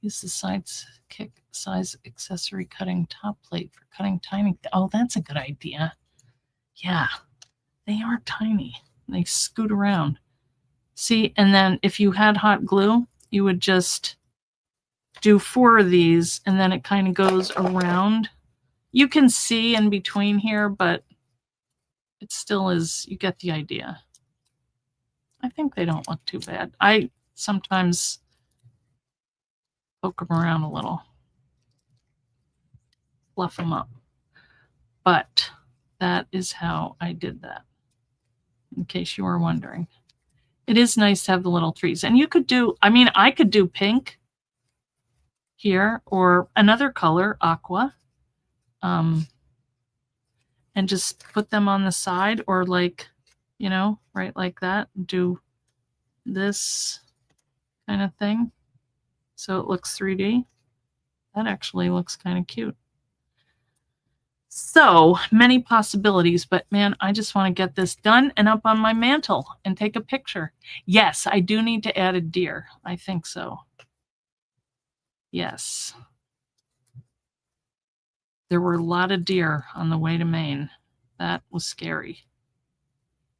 Use the sidekick size accessory cutting top plate for cutting tiny. Oh, that's a good idea. Yeah, they are tiny. They scoot around. See, and then if you had hot glue, you would just do 4 of these, and then it kind of goes around. You can see in between here, but it still is, you get the idea. I think they don't look too bad. I sometimes poke them around a little, fluff them up. But that is how I did that, in case you were wondering. It is nice to have the little trees. And you could do, I mean, I could do pink here or another color, aqua, and just put them on the side, or like, you know, right like that. Do this kind of thing so it looks 3D. That actually looks kind of cute. So many possibilities, but man, I just want to get this done and up on my mantle and take a picture. Yes, I do need to add a deer. I think so. Yes. There were a lot of deer on the way to Maine. That was scary.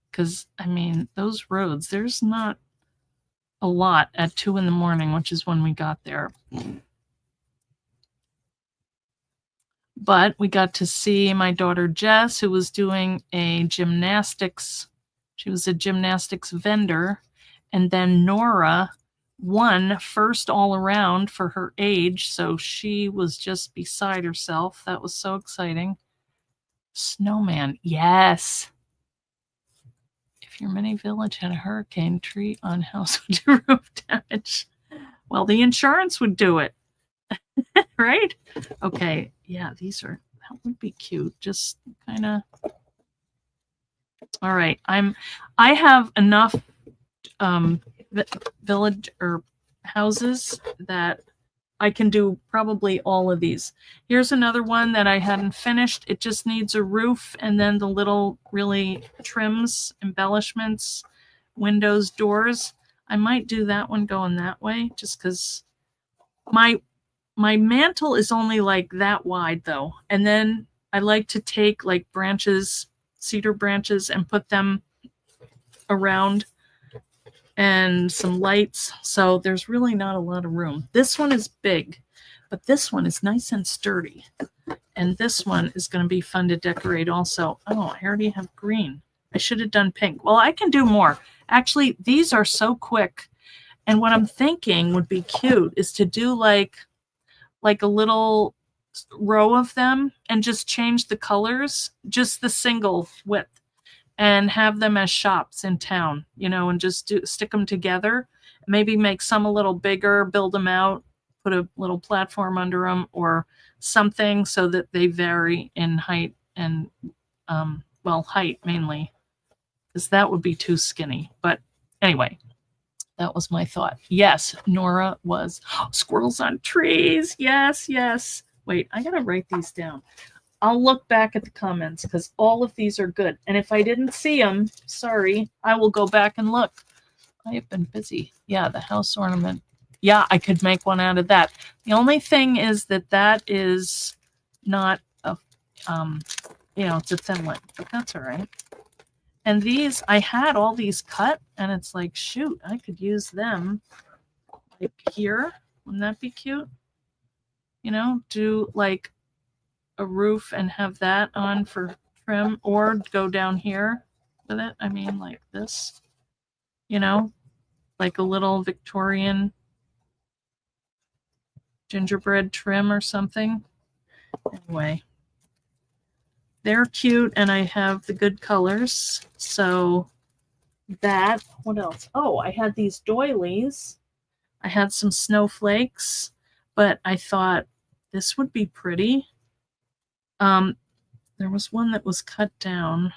Because, I mean, those roads, there's not a lot at 2 in the morning, which is when we got there. But we got to see my daughter Jess, who was doing a gymnastics. She was a gymnastics vendor. And then Nora won first all around for her age. So she was just beside herself. That was so exciting. Snowman. Yes. If your mini village had a hurricane, tree on house would do roof damage. Well, the insurance would do it. Right? Okay. Yeah, these are, that would be cute. Just kind of. All right. I have enough village or houses that I can do probably all of these. Here's another one that I hadn't finished. It just needs a roof and then the little really trims, embellishments, windows, doors. I might do that one going that way just because my mantle is only like that wide though. And then I like to take like branches, cedar branches, and put them around and some lights. So there's really not a lot of room. This one is big, but this one is nice and sturdy. And this one is going to be fun to decorate also. Oh, I already have green. I should have done pink. Well, I can do more. Actually, these are so quick. And what I'm thinking would be cute is to do like a little row of them and just change the colors, just the single width, and have them as shops in town, you know, and just stick them together. Maybe make some a little bigger, build them out, put a little platform under them or something so that they vary in height and, well, height mainly, because that would be too skinny. But anyway, that was my thought. Yes, Nora was. Squirrels on trees. Yes, yes. Wait, I got to write these down. I'll look back at the comments because all of these are good. And if I didn't see them, sorry, I will go back and look. I have been busy. Yeah, the house ornament. Yeah, I could make one out of that. The only thing is that is not a, you know, it's a thin one, but that's all right. And these, I had all these cut, and it's like, shoot, I could use them like here. Wouldn't that be cute? You know, do like a roof and have that on for trim, or go down here with it. I mean, like this, you know, like a little Victorian gingerbread trim or something. Anyway, they're cute, and I have the good colors. So that, what else? Oh, I had these doilies. I had some snowflakes, but I thought this would be pretty. There was one that was cut down,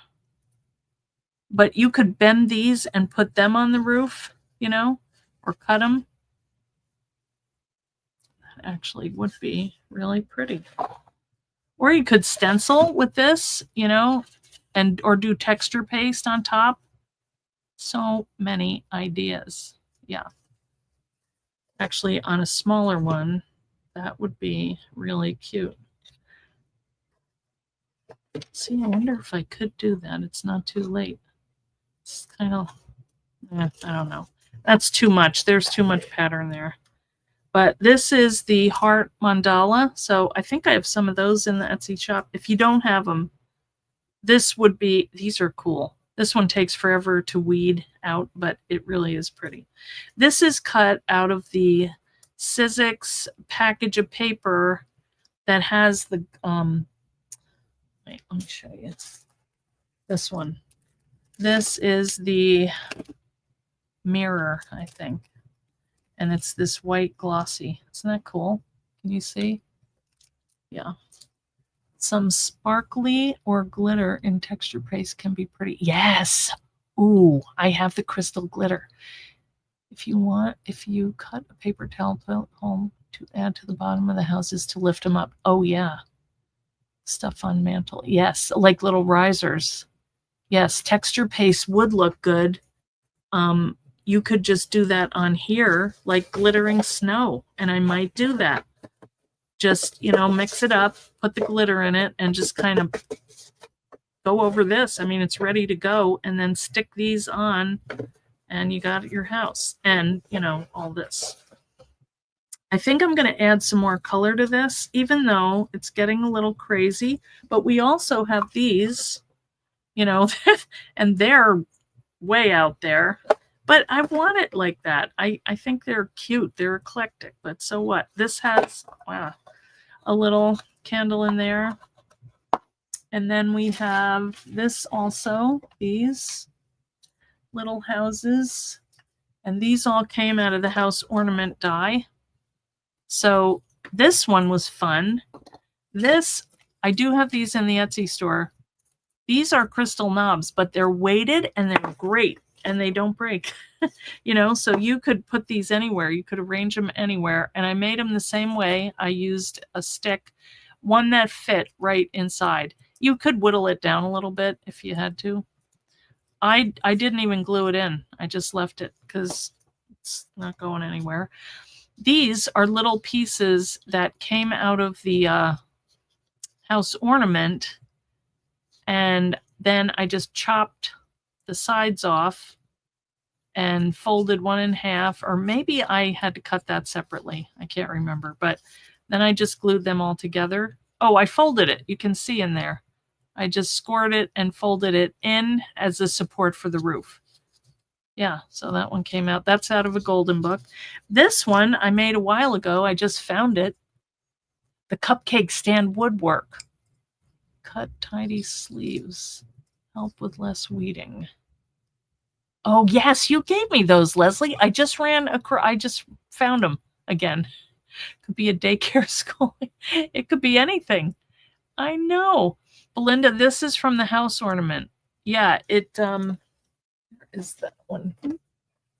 but you could bend these and put them on the roof, you know, or cut them. That actually would be really pretty. Or you could stencil with this, you know, and or do texture paste on top. So many ideas. Yeah. Actually, on a smaller one, that would be really cute. See, I wonder if I could do that. It's not too late. It's kind of, I don't know. That's too much. There's too much pattern there. But this is the heart mandala. So I think I have some of those in the Etsy shop. If you don't have them, this would be, these are cool. This one takes forever to weed out, but it really is pretty. This is cut out of the Sizzix package of paper that has the, wait, let me show you. This one. This is the mirror, I think. And it's this white glossy. Isn't that cool? Can you see? Yeah. Some sparkly or glitter in texture paste can be pretty. Yes. Ooh, I have the crystal glitter. If you want, if you cut a paper towel home to add to the bottom of the houses to lift them up. Oh, yeah. Stuff on mantle. Yes, like little risers. Yes, texture paste would look good. You could just do that on here, like glittering snow, and I might do that. Just, you know, mix it up, put the glitter in it, and just kind of go over this. I mean, it's ready to go, and then stick these on, and you got your house, and, you know, all this. I think I'm going to add some more color to this, even though it's getting a little crazy, but we also have these, you know, and they're way out there. But I want it like that. I think they're cute. They're eclectic. But so what? This has, wow, a little candle in there. And then we have this also, these little houses. And these all came out of the house ornament die. So this one was fun. This, I do have these in the Etsy store. These are crystal knobs, but they're weighted and they're great. And they don't break, you know, so you could put these anywhere. You could arrange them anywhere. And I made them the same way. I used a stick, one that fit right inside. You could whittle it down a little bit if you had to. I didn't even glue it in. I just left it because it's not going anywhere. These are little pieces that came out of the house ornament. And then I just chopped the sides off and folded one in half, or maybe I had to cut that separately. I can't remember, but then I just glued them all together. Oh, I folded it. You can see in there. I just scored it and folded it in as a support for the roof. Yeah, so that one came out. That's out of a golden book. This one I made a while ago. I just found it. The cupcake stand woodwork. Cut tidy sleeves. Help with less weeding. Oh, yes, you gave me those, Leslie. I just found them again. Could be a daycare school. It could be anything. I know. Belinda, this is from the house ornament. Yeah, it where is that one?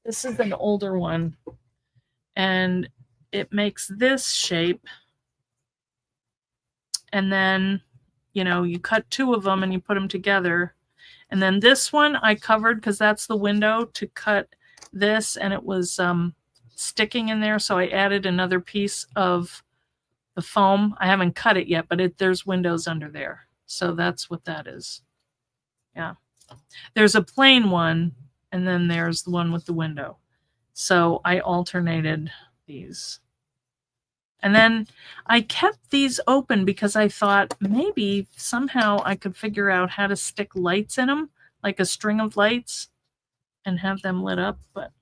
This is an older one. And it makes this shape. And then, you know, you cut two of them and you put them together. And then this one I covered because that's the window to cut this, and it was sticking in there. So I added another piece of the foam. I haven't cut it yet, but there's windows under there. So that's what that is. Yeah. There's a plain one, and then there's the one with the window. So I alternated these. And then I kept these open because I thought maybe somehow I could figure out how to stick lights in them, like a string of lights, and have them lit up. But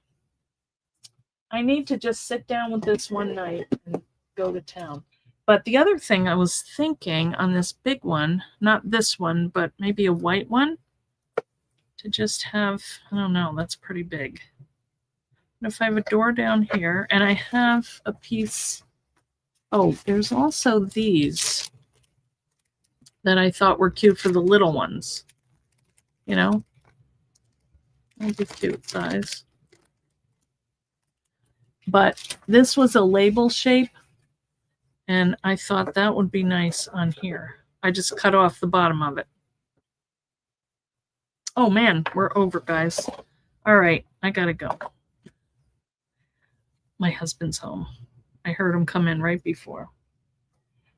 I need to just sit down with this one night and go to town. But the other thing I was thinking on this big one, not this one, but maybe a white one, to just have, I don't know, that's pretty big. And if I have a door down here and I have a piece, oh, there's also these that I thought were cute for the little ones. You know, that'd be cute size. But this was a label shape, and I thought that would be nice on here. I just cut off the bottom of it. Oh man, we're over, guys. All right, I gotta go. My husband's home. I heard him come in right before.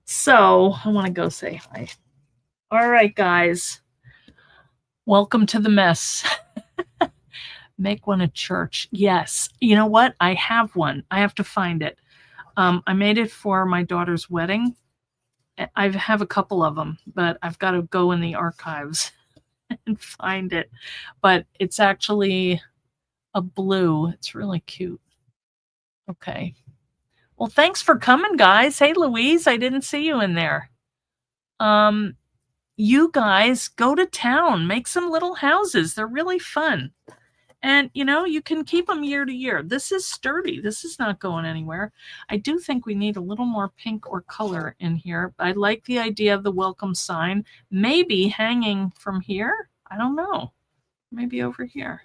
So I want to go say hi. All right, guys. Welcome to the mess. Make one a church. Yes. You know what? I have one. I have to find it. I made it for my daughter's wedding. I have a couple of them, but I've got to go in the archives and find it. But it's actually a blue. It's really cute. Okay. Well, thanks for coming, guys. Hey, Louise, I didn't see you in there. You guys go to town, make some little houses. They're really fun. And, you know, you can keep them year to year. This is sturdy. This is not going anywhere. I do think we need a little more pink or color in here. I like the idea of the welcome sign. Maybe hanging from here. I don't know. Maybe over here.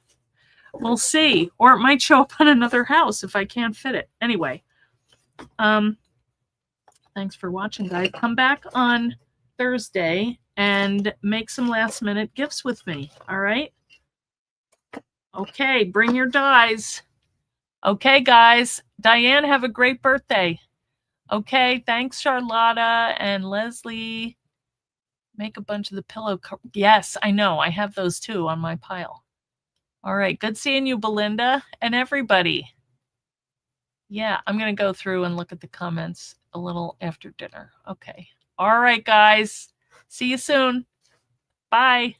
We'll see. Or it might show up on another house if I can't fit it. Anyway, thanks for watching, guys. Come back on Thursday and make some last minute gifts with me. All right. Okay, bring your dies. Okay, guys. Diane, have a great birthday. Okay, thanks, Charlotta and Leslie. Make a bunch of the pillow. Yes, I know. I have those too on my pile. All right, good seeing you, Belinda, and everybody. Yeah, I'm going to go through and look at the comments a little after dinner. Okay. All right, guys. See you soon. Bye.